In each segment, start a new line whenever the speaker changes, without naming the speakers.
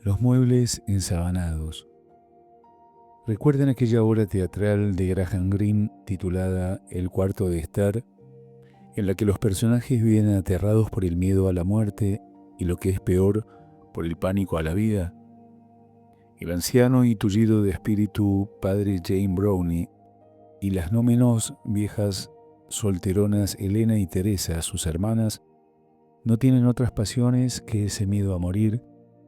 Los muebles ensabanados. ¿Recuerdan aquella obra teatral de Graham Greene titulada El cuarto de estar, en la que los personajes viven aterrados por el miedo a la muerte y, lo que es peor, por el pánico a la vida? El anciano y tullido de espíritu padre Jane Brownie y las no menos viejas solteronas Elena y Teresa, sus hermanas, no tienen otras pasiones que ese miedo a morir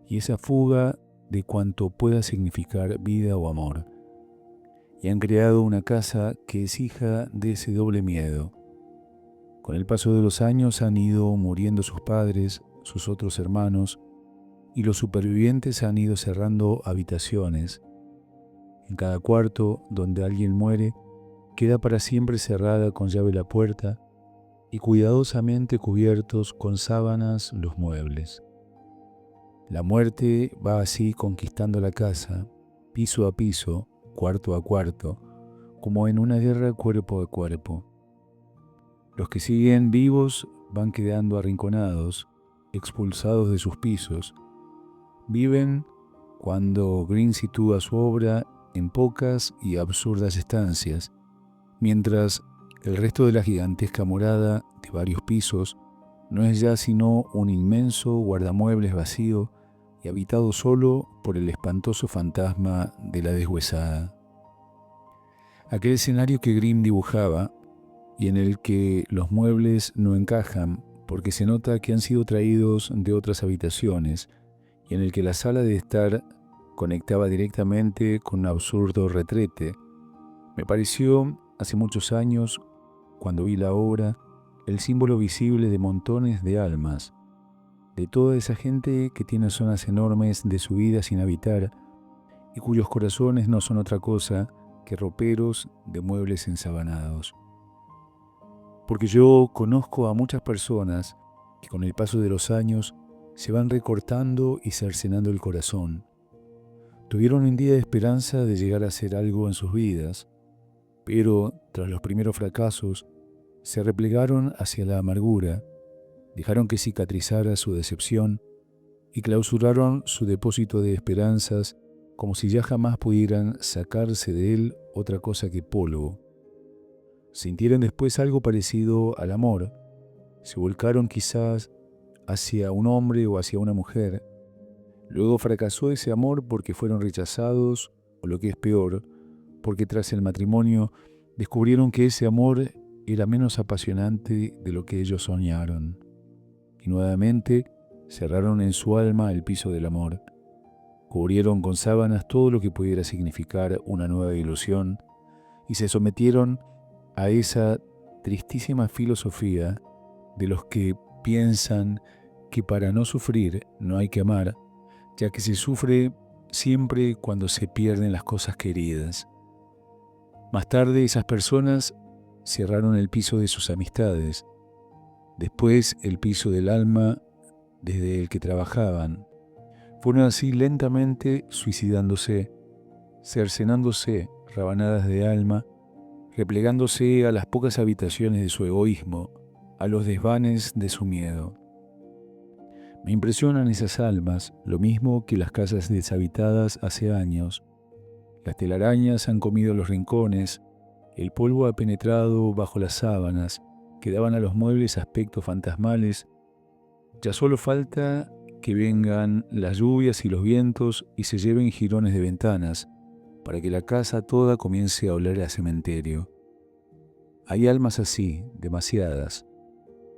y esa fuga de cuanto pueda significar vida o amor. Y han creado una casa que es hija de ese doble miedo. Con el paso de los años han ido muriendo sus padres, sus otros hermanos, y los supervivientes han ido cerrando habitaciones. En cada cuarto donde alguien muere, queda para siempre cerrada con llave la puerta y cuidadosamente cubiertos con sábanas los muebles. La muerte va así conquistando la casa, piso a piso, cuarto a cuarto, como en una guerra cuerpo a cuerpo. Los que siguen vivos van quedando arrinconados, expulsados de sus pisos. Viven, cuando Greene sitúa su obra, en pocas y absurdas estancias, mientras el resto de la gigantesca morada de varios pisos no es ya sino un inmenso guardamuebles vacío y habitado solo por el espantoso fantasma de la deshuesada. Aquel escenario que Greene dibujaba y en el que los muebles no encajan porque se nota que han sido traídos de otras habitaciones y en el que la sala de estar conectaba directamente con un absurdo retrete, me pareció, hace muchos años, cuando vi la obra, el símbolo visible de montones de almas, de toda esa gente que tiene zonas enormes de su vida sin habitar y cuyos corazones no son otra cosa que roperos de muebles ensabanados. Porque yo conozco a muchas personas que con el paso de los años se van recortando y cercenando el corazón. Tuvieron un día de esperanza de llegar a hacer algo en sus vidas, pero tras los primeros fracasos se replegaron hacia la amargura, dejaron que cicatrizara su decepción y clausuraron su depósito de esperanzas como si ya jamás pudieran sacarse de él otra cosa que polvo. Sintieron después algo parecido al amor, se volcaron quizás hacia un hombre o hacia una mujer. Luego fracasó ese amor porque fueron rechazados, o lo que es peor, porque tras el matrimonio descubrieron que ese amor era menos apasionante de lo que ellos soñaron. Y nuevamente cerraron en su alma el piso del amor. Cubrieron con sábanas todo lo que pudiera significar una nueva ilusión y se sometieron a esa tristísima filosofía de los que piensan que para no sufrir no hay que amar, ya que se sufre siempre cuando se pierden las cosas queridas. Más tarde esas personas cerraron el piso de sus amistades, después el piso del alma desde el que trabajaban. Fueron así lentamente suicidándose, cercenándose rabanadas de alma, replegándose a las pocas habitaciones de su egoísmo, a los desvanes de su miedo. Me impresionan esas almas, lo mismo que las casas deshabitadas hace años. Las telarañas han comido los rincones, el polvo ha penetrado bajo las sábanas, que daban a los muebles aspectos fantasmales. Ya solo falta que vengan las lluvias y los vientos y se lleven jirones de ventanas, para que la casa toda comience a oler a cementerio. Hay almas así, demasiadas,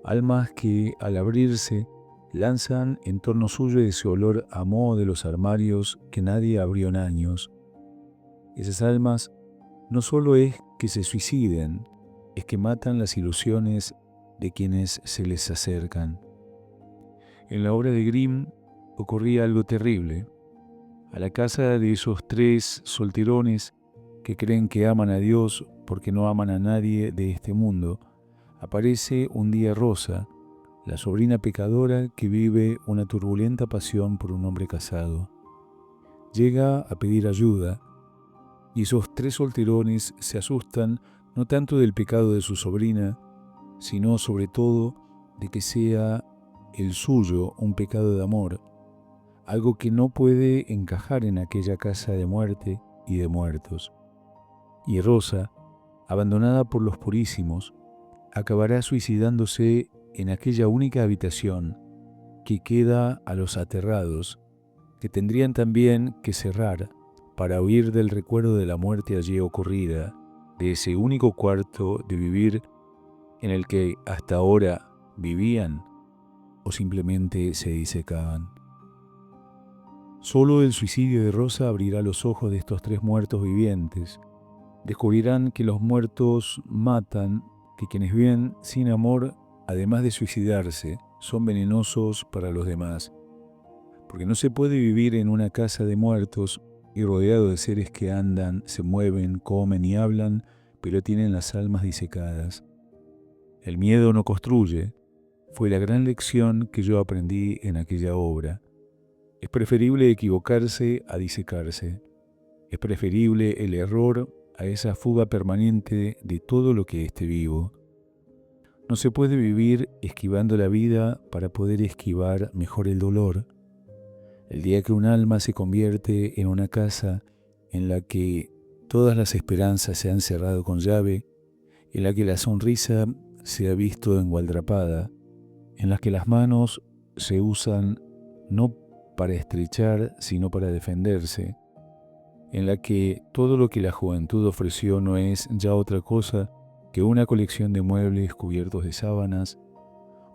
almas que al abrirse lanzan en torno suyo ese olor a moho de los armarios que nadie abrió en años. Esas almas no solo es que se suiciden, es que matan las ilusiones de quienes se les acercan. En la obra de Grimm ocurría algo terrible. A la casa de esos tres solterones que creen que aman a Dios porque no aman a nadie de este mundo, aparece un día Rosa, la sobrina pecadora que vive una turbulenta pasión por un hombre casado. Llega a pedir ayuda y esos tres solterones se asustan no tanto del pecado de su sobrina, sino sobre todo de que sea el suyo un pecado de amor. algo que no puede encajar en aquella casa de muerte y de muertos. Y Rosa, abandonada por los purísimos, acabará suicidándose en aquella única habitación que queda a los aterrados, que tendrían también que cerrar para huir del recuerdo de la muerte allí ocurrida, de ese único cuarto de vivir en el que hasta ahora vivían o simplemente se disecaban. Solo el suicidio de Rosa abrirá los ojos de estos tres muertos vivientes. Descubrirán que los muertos matan, que quienes viven sin amor, además de suicidarse, son venenosos para los demás. Porque no se puede vivir en una casa de muertos y rodeado de seres que andan, se mueven, comen y hablan, pero tienen las almas disecadas. El miedo no construye. Fue la gran lección que yo aprendí en aquella obra. Es preferible equivocarse a disecarse. Es preferible el error a esa fuga permanente de todo lo que esté vivo. No se puede vivir esquivando la vida para poder esquivar mejor el dolor. El día que un alma se convierte en una casa en la que todas las esperanzas se han cerrado con llave, en la que la sonrisa se ha visto engualdrapada, en la que las manos se usan no para estrechar, sino para defenderse, en la que todo lo que la juventud ofreció no es ya otra cosa que una colección de muebles cubiertos de sábanas,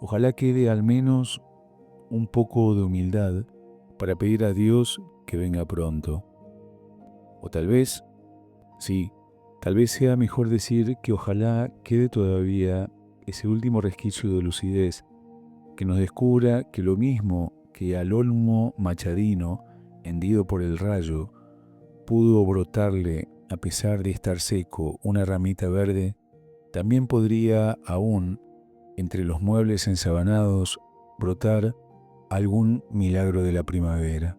ojalá quede al menos un poco de humildad para pedir a Dios que venga pronto. O tal vez, sí, tal vez sea mejor decir que ojalá quede todavía ese último resquicio de lucidez que nos descubra que lo mismo que al olmo machadino, hendido por el rayo, pudo brotarle, a pesar de estar seco, una ramita verde, también podría aún, entre los muebles ensabanados, brotar algún milagro de la primavera.